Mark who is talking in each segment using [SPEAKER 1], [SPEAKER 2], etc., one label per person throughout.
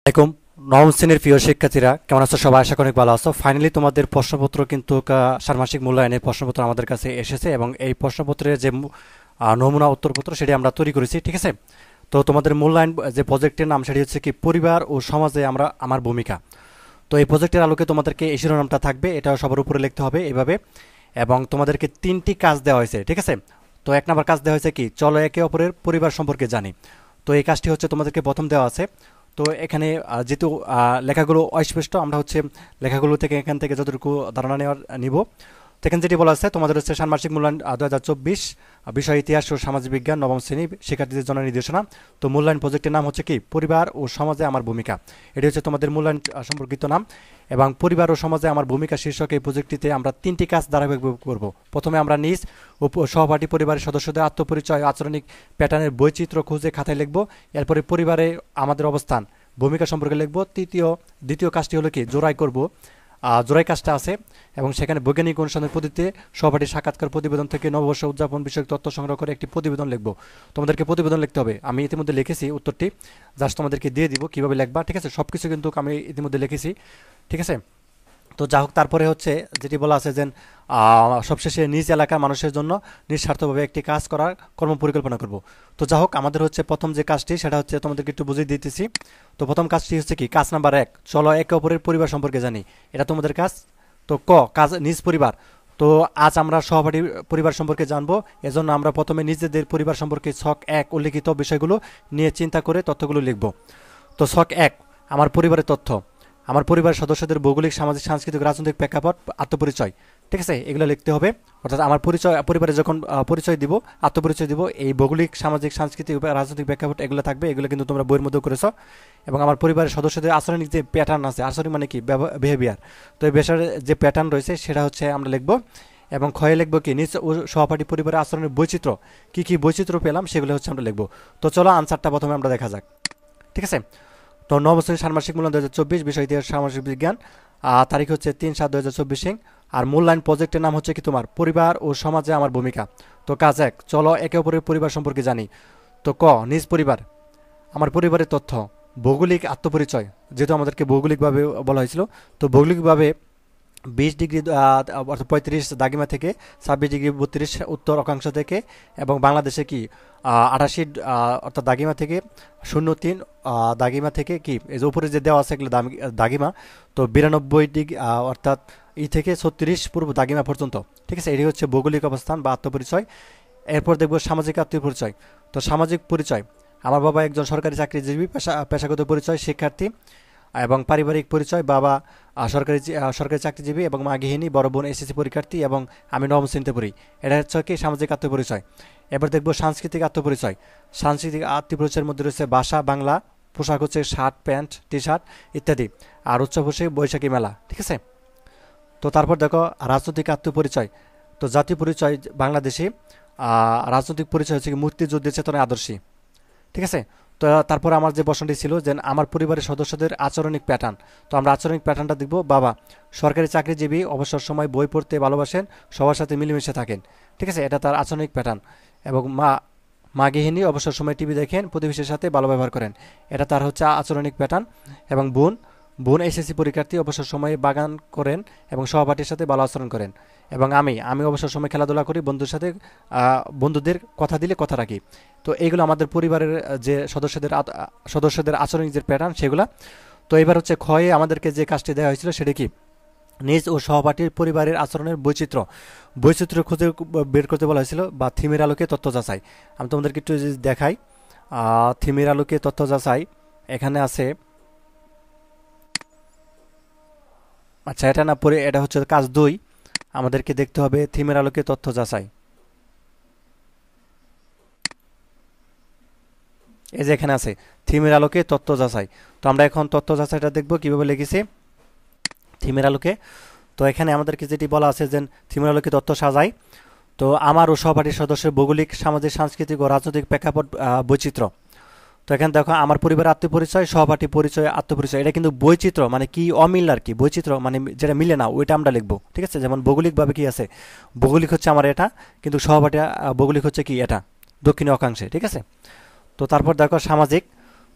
[SPEAKER 1] আসসালামাইকুম। নবম শ্রেণীর প্রিয় শিক্ষার্থীরা কেমন আছো? সবাই আশা করি অনেক ভালো আছো। ফাইনালি তোমাদের প্রশ্নপত্র কিন্তু ষান্মাসিক মূল্যায়নের প্রশ্নপত্র আমাদের কাছে এসেছে এবং এই প্রশ্নপত্রের যে নমুনা উত্তরপত্র সেটি আমরা তৈরি করেছি, ঠিক আছে? তো তোমাদের মূল্যায়ন যে প্রজেক্টের নাম সেটি হচ্ছে কি পরিবার ও সমাজে আমার ভূমিকা। তো এই প্রজেক্টের আলোকে তোমাদেরকে এই শিরোনামটা থাকবে, এটা সবার উপরে লিখতে হবে এভাবে। এবং তোমাদেরকে 3টি কাজ দেওয়া হয়েছে, ঠিক আছে? তো 1 নম্বর কাজ দেওয়া হয়েছে কি চলো একে অপরের পরিবার সম্পর্কে জানি। তো এই কাজটি হচ্ছে তোমাদেরকে প্রথম দেওয়া আছে। তো এখানে যেহেতু লেখাগুলো অস্পষ্ট, আমরা হচ্ছে লেখাগুলো থেকে এখান থেকে যতটুকু ধারণা নিব। তো এখানে যেটি বলা আছে তোমাদের হচ্ছে ষান্মাসিক মূল্যায়ন 2024 বিষয় ইতিহাস ও সামাজিক বিজ্ঞান নবম শ্রেণী শিক্ষার্থীদের জন্য নির্দেশনা। তো মূল্যায়ন প্রজেক্টের নাম হচ্ছে কি পরিবার ও সমাজে আমার ভূমিকা। এটি হচ্ছে তোমাদের মূল্যায়ন সম্পর্কিত নাম। এবং পরিবার ও সমাজে আমার ভূমিকা শীর্ষক এই প্রজেক্টটিতে আমরা 3টি কাজ ধারাবাহিকভাবে করব। প্রথমে আমরা নিজ ও সহপাঠী পরিবারের সদস্যদের আত্মপরিচয় আচরণিক প্যাটার্নের বৈচিত্র্য খুঁজে খাতায় লিখব। এরপরে পরিবারে আমাদের অবস্থান ভূমিকা সম্পর্কে লিখব। দ্বিতীয় কাজটি হলো কি জোড়াই করব, জোড়াই কাজটা আছে এবং সেখানে বৈজ্ঞানিক অনুসন্ধানের পদ্ধতিতে সহপাঠী সাক্ষাৎকার প্রতিবেদন থেকে নববর্ষ উদযাপন বিষয়ক তথ্য সংগ্রহ করে একটি প্রতিবেদন লিখব। তোমাদেরকে প্রতিবেদন লিখতে হবে, আমি ইতিমধ্যে লিখেছি উত্তরটি, জাস্ট তোমাদেরকে দিয়ে দিব কীভাবে লিখবা, ঠিক আছে? সব কিছু কিন্তু আমি ইতিমধ্যে লিখেছি, ঠিক আছে? তো যা হোক, তারপরে হচ্ছে যেটি বলা আছে যে সবশেষে নিজ এলাকার মানুষের জন্য নিঃস্বার্থভাবে একটি কাজ করার কর্ম পরিকল্পনা করব। তো যা হোক, আমাদের হচ্ছে প্রথম যে কাজটি সেটা হচ্ছে তোমাদেরকে একটু বুঝিয়ে দিতেছি। তো প্রথম কাজটি হচ্ছে কি কাজ নাম্বার 1 চলো একে অপরের পরিবার সম্পর্কে জানি, এটা তোমাদের কাজ। তো কাজ নিজ পরিবার। তো আজ আমরা সহপাঠী পরিবার সম্পর্কে জানবো, এজন্য আমরা প্রথমে নিজেদের পরিবার সম্পর্কে ছক 1 উল্লিখিত বিষয়গুলো নিয়ে চিন্তা করে তথ্যগুলো লিখব। তো ছক 1 আমার পরিবারের তথ্য। আমার পরিবারের সদস্যদের ভৌগোলিক সামাজিক সাংস্কৃতিক রাজনৈতিক প্রেক্ষাপট আত্মপরিচয়, ঠিক আছে? এগুলো লিখতে হবে। অর্থাৎ আমার পরিবারে যখন পরিচয় দিব, আত্মপরিচয় দিব, এই ভৌগোলিক সামাজিক সাংস্কৃতিক রাজনৈতিক প্রেক্ষাপট এগুলো থাকবে, এগুলো কিন্তু তোমরা বইয়ের মধ্যে করেছো। এবং আমার পরিবারের সদস্যদের আচরণিক যে প্যাটার্ন আছে, আচরণ মানে কি বিহেভিয়ার, তো এই বিষয়ের যে প্যাটার্ন রয়েছে সেটা হচ্ছে আমরা লিখবো। এবং ক্ষয়ে লিখবো কি নিজ ও সহপাঠী পরিবারের আচরণের বৈচিত্র্য, কী বৈচিত্র্য পেলাম সেগুলো হচ্ছে আমরা লিখবো। তো চলো আনসারটা প্রথমে আমরা দেখা যাক, ঠিক আছে? তো নবম শ্রেণীর ষান্মাসিক মূল্যায়ন 2024 বিষয় ইতিহাস সামাজিক বিজ্ঞান, তারিখ হচ্ছে 3/7/2024। আর মূল্যায়ন প্রজেক্টের নাম হচ্ছে কি তোমার পরিবার ও সমাজে আমার ভূমিকা। তো কাজ 1 চলো একে অপরের পরিবার সম্পর্কে জানি। তো নিজ পরিবার, আমার পরিবারের তথ্য, ভৌগোলিক আত্মপরিচয়, যেহেতু আমাদেরকে ভৌগোলিকভাবে বলা হয়েছিল, তো ভৌগোলিকভাবে 20 ডিগ্রি অর্থাৎ 35 দাগিমা থেকে 26 ডিগ্রি 32 উত্তর অক্ষাংশ থেকে, এবং বাংলাদেশে কি 88 অর্থাৎ দাগিমা থেকে 03 দাগিমা থেকে কি এই যে উপরে যে দেওয়া আছে এগুলো দাগিমা। তো 92 ডিগ্রি অর্থাৎ থেকে 36 পূর্ব দাগিমা পর্যন্ত, ঠিক আছে? এটি হচ্ছে ভৌগোলিক অবস্থান বা আত্মপরিচয়। এরপর দেখব সামাজিক আত্মপরিচয়। তো সামাজিক পরিচয়, আমার বাবা একজন সরকারি চাকরিজীবী, পেশাগত পরিচয় শিক্ষার্থী। এবং পারিবারিক পরিচয়, বাবা সরকারি চাকরিজীবী এবং মা গৃহিণী, বড় বোন এসএসসি পরীক্ষার্থী এবং আমি নবম শ্রেণীতে পড়ি। এটা হচ্ছে কি সামাজিক আত্মপরিচয়। এবার দেখব সাংস্কৃতিক আত্মপরিচয়। সাংস্কৃতিক আত্মপরিচয়ের মধ্যে রয়েছে ভাষা বাংলা, পোশাক হচ্ছে শার্ট প্যান্ট টি শার্ট ইত্যাদি, আর উৎসব হচ্ছে বৈশাখী মেলা, ঠিক আছে? তো তারপর দেখো রাজনৈতিক আত্মপরিচয়। তো জাতীয় পরিচয় বাংলাদেশি, রাজনৈতিক পরিচয় হচ্ছে কি মুক্তিযুদ্ধের চেতনায় আদর্শী, ঠিক আছে? তো তারপর আমার যে প্রশ্নটি ছিল যে আমার পরিবারের সদস্যদের আচরণিক প্যাটার্ন। তো আমরা আচরণিক প্যাটার্নটা দেখব। বাবা সরকারি চাকরিজীবী, অবসর সময় বই পড়তে ভালোবাসেন, সবার সাথে মিলেমিশে থাকেন, ঠিক আছে? এটা তার আচরণিক প্যাটার্ন। এবং মা গৃহিণী, অবসর সময় টিভি দেখেন, প্রতিবেশীর সাথে ভালো ব্যবহার করেন, এটা তার হচ্ছে আচরণিক প্যাটার্ন। এবং বোন এসএসসি পরীক্ষার্থী, অবসর সময়ে বাগান করেন এবং সহপাঠীর সাথে ভালো আচরণ করেন। এবং আমি অবসর সময় খেলাধুলা করি, বন্ধুদের কথা দিলে কথা রাখি। তো এইগুলো আমাদের পরিবারের যে সদস্যদের আচরণিক যে প্যাটার্ন সেগুলো। তো এবার হচ্ছে ক্ষয়ে আমাদেরকে যে কাজটি দেওয়া হয়েছিল সেটা কি নিজ ও সহপাঠীর পরিবারের আচরণের বৈচিত্র্য খুঁজে বের করতে বলা হয়েছিল, বা থিমের আলোকে তথ্য যাচাই। আমি তোমাদেরকে একটু যদি দেখাই, থিমের আলোকে তথ্য যাচাই এখানে আছে। আচ্ছা, এটা না পড়ে এটা হচ্ছে কাজ 2, আমাদেরকে দেখতে হবে থিমের আলোকে তথ্য যাচাই। এই যে এখানে আছে থিমের আলোকে তথ্য যাচাই। তো আমরা এখন তথ্য যাচাইটা দেখব কিভাবে লিখেছি থিমের আলোকে। তো এখানে আমাদেরকে যেটি বলা আছে যে থিমের আলোকে তথ্য সাজাই। তো আমার ও সহপাঠীর সদস্যের ভৌগোলিক সামাজিক সাংস্কৃতিক ও রাজনৈতিক প্রেক্ষাপট বৈচিত্র্য। তো এখানে দেখো আমার পরিবারের আত্মপরিচয়, সহপাঠী পরিচয়, আত্মপরিচয়, এটা কিন্তু বৈচিত্র্য মানে কি অমিল আর কি, বৈচিত্র্য মানে যেটা মিলে না ওইটা আমরা লিখবো, ঠিক আছে? যেমন ভৌগোলিকভাবে কি আছে, ভৌগোলিক হচ্ছে আমার এটা, কিন্তু সহপাঠী ভৌগোলিক হচ্ছে কি এটা দক্ষিণ অক্ষাংশে, ঠিক আছে? তো তারপর দেখো সামাজিক।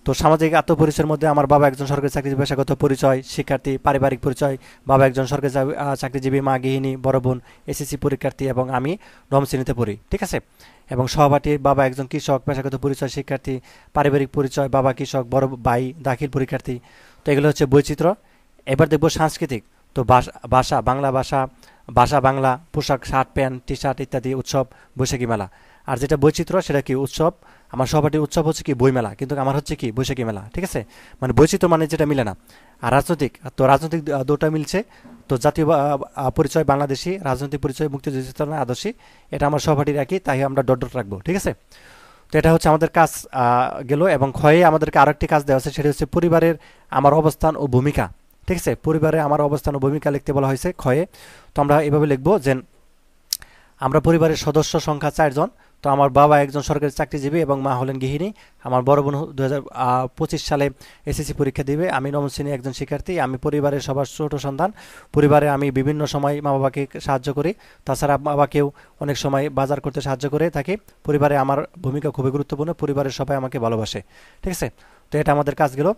[SPEAKER 1] তো সামাজিক আত্মপরিচয়ের মধ্যে আমার বাবা একজন সরকারি চাকরিজীবী, পেশাগত পরিচয় শিক্ষার্থী, পারিবারিক পরিচয় বাবা একজন সরকারি চাকরিজীবী, মা গৃহিণী, বড় বোন এসএসসি পরীক্ষার্থী এবং আমি নবম শ্রেণীতে পড়ি, ঠিক আছে। এবং সহপাঠী বাবা একজন কৃষক, পেশাগত পরিচয় শিক্ষার্থী, পারিবারিক পরিচয় বাবা কৃষক, বড় ভাই দাখিল পরীক্ষার্থী। তো এগুলো হচ্ছে বৈচিত্র্য। এবার দেখব সাংস্কৃতিক। তো ভাষা বাংলা ভাষা, ভাষা বাংলা, পোশাক শার্ট প্যান্ট টি শার্ট ইত্যাদি, উৎসব বৈশাখী মেলা। আর যেটা বৈচিত্র্য সেটা কি উৎসব, আমার সহপাঠীর উৎসব হচ্ছে কি বইমেলা, কিন্তু আমার হচ্ছে কি বৈশাখী মেলা, ঠিক আছে। মানে বৈচিত্র্য মানে যেটা মিলে না। আর রাজনৈতিক, তো রাজনৈতিক দুটো মিলছে। তো জাতীয় পরিচয় বাংলাদেশি, রাজনৈতিক পরিচয় মুক্তিযুদ্ধ চেতনা আদর্শী, এটা আমার সহপাঠীর একই, তাই আমরা ডট ডট রাখবো, ঠিক আছে। তো এটা হচ্ছে আমাদের কাজ গেল। এবং ক্ষয়ে আমাদেরকে আরেকটি কাজ দেওয়া আছে, সেটা হচ্ছে পরিবারের আমার অবস্থান ও ভূমিকা, ঠিক আছে। পরিবারে আমার অবস্থান ও ভূমিকা লিখতে বলা হয়েছে ক্ষয়ে। তো আমরা এভাবে লিখবো যে আমরা পরিবারের সদস্য সংখ্যা 4 জন। তো আমার বাবা একজন সরকারি চাকরিজীবী এবং মা হলেন গৃহিণী। আমার বড় বোন 2025 সালে এসএসসি পরীক্ষা দিবে। আমি নবম শ্রেণীর একজন শিক্ষার্থী। আমি পরিবারের সবার ছোট সন্তান। পরিবারে আমি বিভিন্ন সময় মা বাবাকে সাহায্য করি, তাছাড়া বাবাকেও অনেক সময় বাজার করতে সাহায্য করে থাকি। পরিবারে আমার ভূমিকা খুবই গুরুত্বপূর্ণ, পরিবারের সবাই আমাকে ভালোবাসে, ঠিক আছে। তো এটা আমাদের কাজ গেল।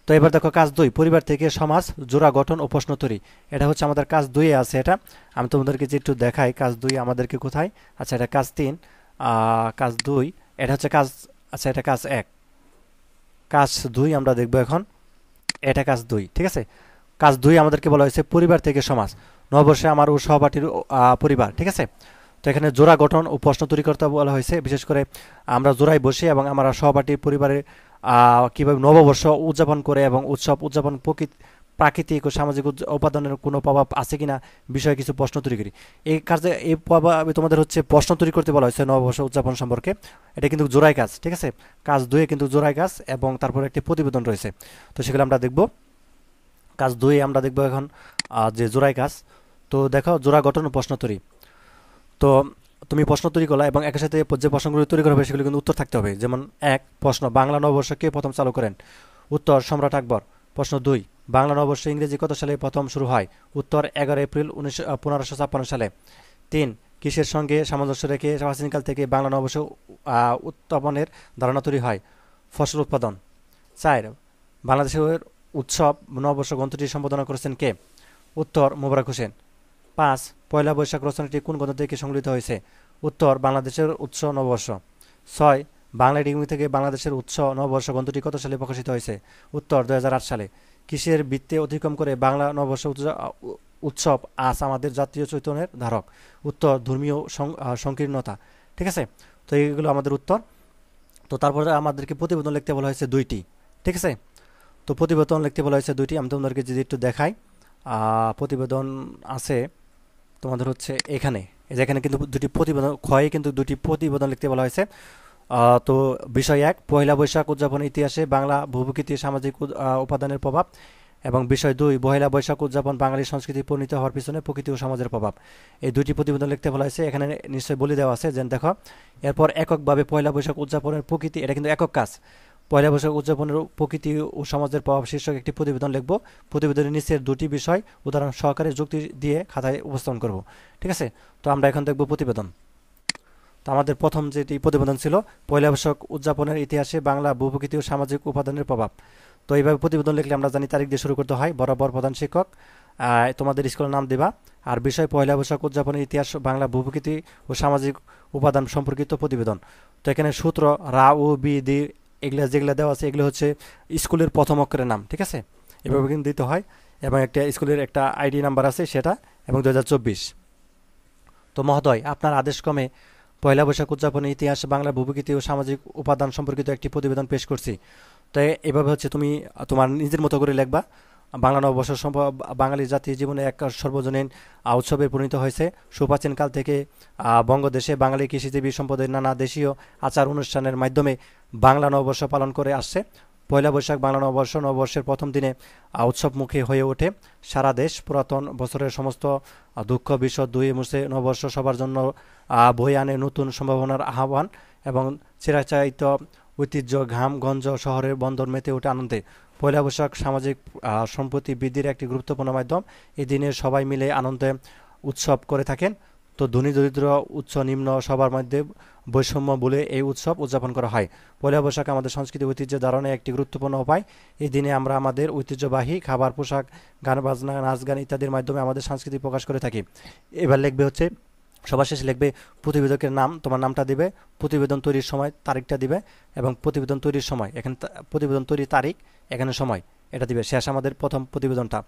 [SPEAKER 1] তো এবার দেখো কাজ 2, পরিবার থেকে সমাজ জোড়া গঠন ও প্রশ্ন তৈরি। এটা হচ্ছে আমাদের কাজ 2 এ আছে। এটা আমি তোমাদেরকে যে একটু দেখাই কাজ 2 আমাদেরকে কোথায়। আচ্ছা, এটা কাজ 3, কাজ 2, এটা হচ্ছে কাজ, আচ্ছা এটা কাজ 1, কাজ 2 আমরা দেখব এখন। এটা কাজ 2, ঠিক আছে। কাজ 2 আমাদেরকে বলা হয়েছে পরিবার থেকে সমাজ, নববর্ষে আমার ও সহপাঠীর পরিবার, ঠিক আছে। তো এখানে জোড়া গঠন ও প্রশ্ন তৈরি করতে বলা হয়েছে। বিশেষ করে আমরা জোড়ায় বসে এবং আমরা সহপাঠীর পরিবারে কীভাবে নববর্ষ উদযাপন করে এবং উৎসব উদযাপন প্রাকৃতিক ও সামাজিক উপাদানের কোনো প্রভাব আছে কিনা বিষয়ে কিছু প্রশ্ন তৈরি করি। এই কাজে এই প্রভাবে তোমাদের হচ্ছে প্রশ্ন তৈরি করতে বলা হয়েছে নববর্ষ উদযাপন সম্পর্কে। এটা কিন্তু জোড়াই কাজ, ঠিক আছে। কাজ 2 কিন্তু জোড়াই কাজ এবং তারপরে একটি প্রতিবেদন রয়েছে। তো সেগুলো আমরা দেখব। কাজ 2 আমরা দেখব এখন যে জোড়াই কাজ। তো দেখো জোড়া গঠন ও প্রশ্ন তৈরি। তো তুমি প্রশ্ন তৈরি করলা এবং একই সাথে যে প্রশ্নগুলো তৈরি করা হবে সেগুলো কিন্তু উত্তর থাকতে হবে। যেমন 1 প্রশ্ন, বাংলা নববর্ষ কে প্রথম চালু করেন? উত্তর সম্রাট আকবর। প্রশ্ন 2, বাংলা নববর্ষ ইংরেজি কত সালে প্রথম শুরু হয়? উত্তর 11 এপ্রিল 1556 সালে। 3, কিসের সঙ্গে সামঞ্জস্য রেখে প্রাচীনকাল থেকে বাংলা নববর্ষ উত্থাপনের ধারণা তৈরি হয়? ফসল উৎপাদন। 4, বাংলাদেশের উৎসব নববর্ষ গ্রন্থটি সম্পাদনা করেছেন কে? উত্তর মোবারক হোসেন। 5, পয়লা বৈশাখ রচনাটি কোন গ্রন্থ থেকে সংগৃহীত হয়েছে? উত্তর বাংলাদেশের উৎস নববর্ষ। 6, বাংলা একাডেমি থেকে বাংলাদেশের উৎস নববর্ষ গ্রন্থটি কত সালে প্রকাশিত হয়েছে? উত্তর 2008 সালে। কিসের বৃত্তে অতিক্রম করে বাংলা নববর্ষ উৎসব আজ আমাদের জাতীয় চৈতন্যের ধারক? উত্তর ধর্মীয় সংকীর্ণতা, ঠিক আছে। তো এইগুলো আমাদের উত্তর। তো তারপরে আমাদেরকে প্রতিবেদন লিখতে বলা হয়েছে 2টি, ঠিক আছে। তো প্রতিবেদন লিখতে বলা হয়েছে 2টি। আমি তোমাদেরকে যদি একটু দেখাই, প্রতিবেদন আছে তোমাদের হচ্ছে এখানে, যেখানে কিন্তু 2টি প্রতিবেদন, ক্ষয়ে কিন্তু 2টি প্রতিবেদন লিখতে বলা হয়েছে। তো বিষয় 1, পয়লা বৈশাখ উদযাপনের ইতিহাসে বাংলা ভূপ্রকৃতি সামাজিক উপাদানের প্রভাব। এবং বিষয় 2, পয়লা বৈশাখ উদযাপন বাঙালি সংস্কৃতি পরিণত হওয়ার পিছনে প্রকৃতি ও সমাজের প্রভাব। এই 2টি প্রতিবেদন লিখতে বলা হয়েছে। এখানে নিশ্চয়ই বলে দেওয়া আছে যে দেখো, এরপর এককভাবে পয়লা বৈশাখ উদযাপনের প্রকৃতি, এটা কিন্তু একক কাজ। পয়লা বৈশাখ উদযাপনের প্রকৃতি ও সমাজের প্রভাব শীর্ষক একটি প্রতিবেদন লিখব। প্রতিবেদনের নিচের 2টি বিষয় উদাহরণ সহকারে যুক্তি দিয়ে খাতায় উপস্থাপন করব, ঠিক আছে। তো আমরা এখন দেখব প্রতিবেদন। তো আমাদের প্রথম যেটি প্রতিবেদন ছিল পয়লা বৈশাখ উদযাপনের ইতিহাসে বাংলা ভূপ্রকৃতি ও সামাজিক উপাদানের প্রভাব। তো এইভাবে প্রতিবেদন লিখলে আমরা জানি তারিখ দিয়ে শুরু করতে হয়। বরাবর প্রধান শিক্ষক, তোমাদের স্কুলের নাম দিবা। আর বিষয় পয়লা বৈশাখ উদযাপনের ইতিহাস বাংলা ভূপ্রকৃতি ও সামাজিক উপাদান সম্পর্কিত প্রতিবেদন। তো এখানে সূত্র রা ও বি দি এগুলো যেগুলো দেওয়া আছে এগুলো হচ্ছে স্কুলের প্রথম অক্ষরের নাম, ঠিক আছে। এভাবে কিন্তু দিতে হয়। এবং একটা স্কুলের একটা আইডি নাম্বার আছে সেটা, এবং 2024। তো মহোদয়, আপনার আদেশক্রমে পয়লা বৈশাখ উদযাপনের ইতিহাস বাংলা ভূপ্রকৃতি ও সামাজিক উপাদান সম্পর্কিত একটি প্রতিবেদন পেশ করছি। তো এভাবে হচ্ছে তুমি তোমার নিজের মতো করে লিখবা। বাংলা নববর্ষ বাঙালি জাতির জীবনে এক সর্বজনীন উৎসবে পরিণত হয়েছে। সুপ্রাচীনকাল থেকে বঙ্গদেশে বাঙালি কৃষিজীবী সম্প্রদায়ের নানা দেশীয় আচার অনুষ্ঠানের মাধ্যমে বাংলা নববর্ষ পালন করে আসছে। পয়লা বৈশাখ বাংলা নববর্ষের প্রথম দিনে উৎসবমুখী হয়ে ওঠে সারা দেশ। পুরাতন বছরের সমস্ত দুঃখ বিষদ ধুয়ে মুছে নববর্ষ সবার জন্য বয়ে আনে নতুন সম্ভাবনার আহ্বান এবং চিরাচরিত ঐতিহ্য গ্রামগঞ্জ শহরের বন্দর মেতে ওঠে আনন্দে। পয়লা বৈশাখ সামাজিক সম্প্রীতি বৃদ্ধির একটি গুরুত্বপূর্ণ মাধ্যম। এই দিনে সবাই মিলে আনন্দে উৎসব করে থাকেন। তো ধনী দরিদ্র উচ্চ নিম্ন সবার মধ্যে বৈষম্য বলে এই উৎসব উদযাপন করা হয়। পয়লা বৈশাখ আমাদের সংস্কৃতি ঐতিহ্যের ধারণে একটি গুরুত্বপূর্ণ উপায়। এই দিনে আমরা আমাদের ঐতিহ্যবাহী খাবার, পোশাক, গান বাজনা, নাচ গান ইত্যাদির মাধ্যমে আমাদের সংস্কৃতি প্রকাশ করে থাকি। এবার লিখবে হচ্ছে, সবার শেষে লিখবে প্রতিবেদকের নাম, তোমার নামটা দিবে, প্রতিবেদন তৈরির সময় তারিখটা দিবে, এবং প্রতিবেদন তৈরির সময় এখানে প্রতিবেদন তৈরির তারিখ, এখানে সময়, এটা দিবে। শেষ আমাদের প্রথম প্রতিবেদনটা।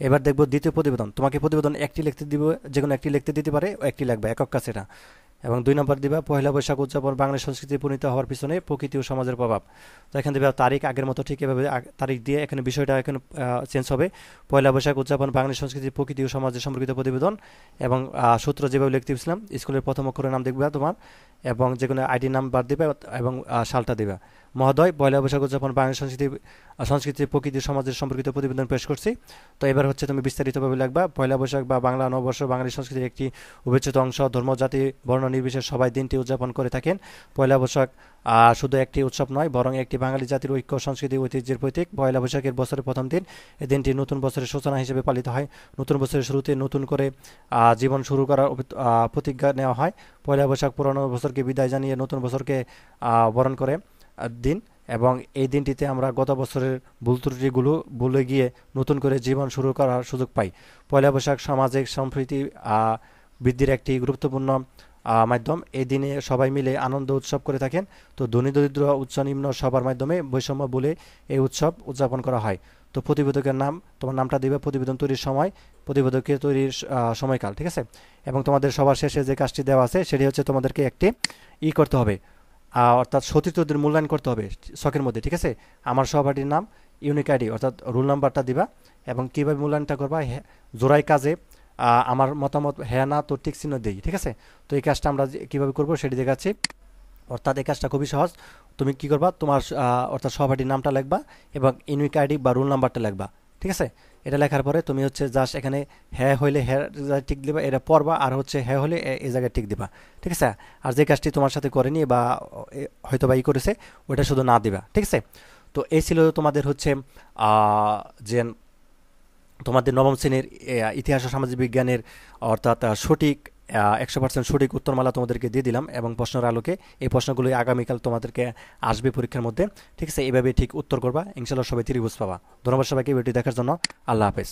[SPEAKER 1] এবার দেখবো দ্বিতীয় প্রতিবেদন। তোমাকে প্রতিবেদন একটি লিখতে দিব, যে কোনো একটি লিখতে দিতে পারে, একটি লাগবে, একক কাজ এটা। এবং 2 নম্বর দিবা পয়লা বৈশাখ উদযাপন বাংলা সংস্কৃতি পরিণত হওয়ার পিছনে প্রকৃতি ও সমাজের প্রভাব। তো এখানে দিবা তারিখ আগের মতো, ঠিক এভাবে তারিখ দিয়ে এখানে বিষয়টা এখানে চেঞ্জ হবে। পয়লা বৈশাখ উদযাপন বাংলা সংস্কৃতি প্রকৃতি ও সমাজের সম্পর্কিত প্রতিবেদন, এবং সূত্র যেভাবে লিখতে দিয়েছিলাম, স্কুলের প্রথম অক্ষরের নাম দেখবা তোমার, এবং যে কোনো আইডি নাম্বার দিবে, এবং সালটা দিবা। মহোদয়, পয়লা বৈশাখ উদযাপন বাংলা সংস্কৃতি প্রকৃতি সমাজের সম্পর্কিত প্রতিবেদন পেশ করছি। তো এবার হচ্ছে তুমি বিস্তারিতভাবে লিখবা, পয়লা বৈশাখ বা বাংলা নববর্ষ বাঙালি সংস্কৃতির একটি অবিচ্ছেদ্য অংশ। ধর্ম, জাতি, বর্ণ নির্বিশেষে সবাই দিনটি উদযাপন করে থাকেন। পয়লা বৈশাখ শুধু একটি উৎসব নয়, বরং একটি বাঙালি জাতির ঐক্য, সংস্কৃতি, ঐতিহ্যের প্রতীক। পয়লা বৈশাখের বছরের প্রথম দিন। এই দিনটি নতুন বছরের সূচনা হিসেবে পালিত হয়। নতুন বছরের শুরুতে নতুন করে জীবন শুরু করার প্রতিজ্ঞা নেওয়া হয়। পয়লা বৈশাখ পুরনো বছরকে বিদায় জানিয়ে নতুন বছরকে বরণ করে দিন, এবং এই দিনটিতে আমরা গত বছরের ভুল ত্রুটিগুলো ভুলে গিয়ে নতুন করে জীবন শুরু করার সুযোগ পাই। পয়লা বৈশাখ সামাজিক সম্প্রীতি বৃদ্ধির একটি গুরুত্বপূর্ণ মাধ্যম। এই দিনে সবাই মিলে আনন্দ উৎসব করে থাকেন। তো ধনী দরিদ্র উচ্চ নিম্ন সবার মাধ্যমে বৈষম্য বলে এই উৎসব উদযাপন করা হয়। তো প্রতিবেদকের নাম, তোমার নামটা দিবে, প্রতিবেদন তৈরির সময়, প্রতিবেদকের তৈরির সময়কাল, ঠিক আছে। এবং তোমাদের সবার শেষে যে কাজটি দেওয়া আছে সেটি হচ্ছে তোমাদেরকে একটি করতে হবে, অর্থাৎ সতীর্থদের মূল্যায়ন করতে হবে শখের মধ্যে, ঠিক আছে। আমার সহপাঠীর নাম, ইউনিক আইডি অর্থাৎ রোল নাম্বারটা দিবা, এবং কীভাবে মূল্যায়নটা করবা, জোড়াই কাজে আমার মতামত হ্যাঁ না তো টিক চিহ্ন দিই, ঠিক আছে। তো এই কাজটা আমরা কীভাবে করবো সেটি দেখাচ্ছি। অর্থাৎ এই কাজটা খুবই সহজ। তুমি কি করবা, তোমার অর্থাৎ সহপাঠীর নামটা লিখবা এবং ইউনিক আইডি বা রোল নাম্বারটা লিখবা, ঠিক আছে। এটা লেখার পরে তুমি হচ্ছে জাস্ট এখানে হ্যাঁ হইলে হ্যাঁ টিক দিবা, এটা পড়বা, আর হচ্ছে হ্যাঁ হলে এই জায়গায় টিক দিবা, ঠিক আছে। আর যে কাজটি তোমার সাথে করেনি বা হয়তো বা করেছে, ওইটা শুধু না দিবা, ঠিক আছে। তো এই ছিল তোমাদের হচ্ছে যে তোমাদের নবম শ্রেণীর ইতিহাস ও সামাজিক বিজ্ঞানের, অর্থাৎ সঠিক 100% সঠিক উত্তরমালা তোমাদেরকে দিয়ে দিলাম, এবং প্রশ্নের আলোকে এই প্রশ্নগুলো আগামীকাল তোমাদেরকে আসবে পরীক্ষার মধ্যে, ঠিক আছে। এইভাবে ঠিক উত্তর করবা, ইনশাল্লাহ সবাই ত্রিভুজ পাবা। ধন্যবাদ সবাইকে ভিডিও দেখার জন্য। আল্লাহ হাফেজ।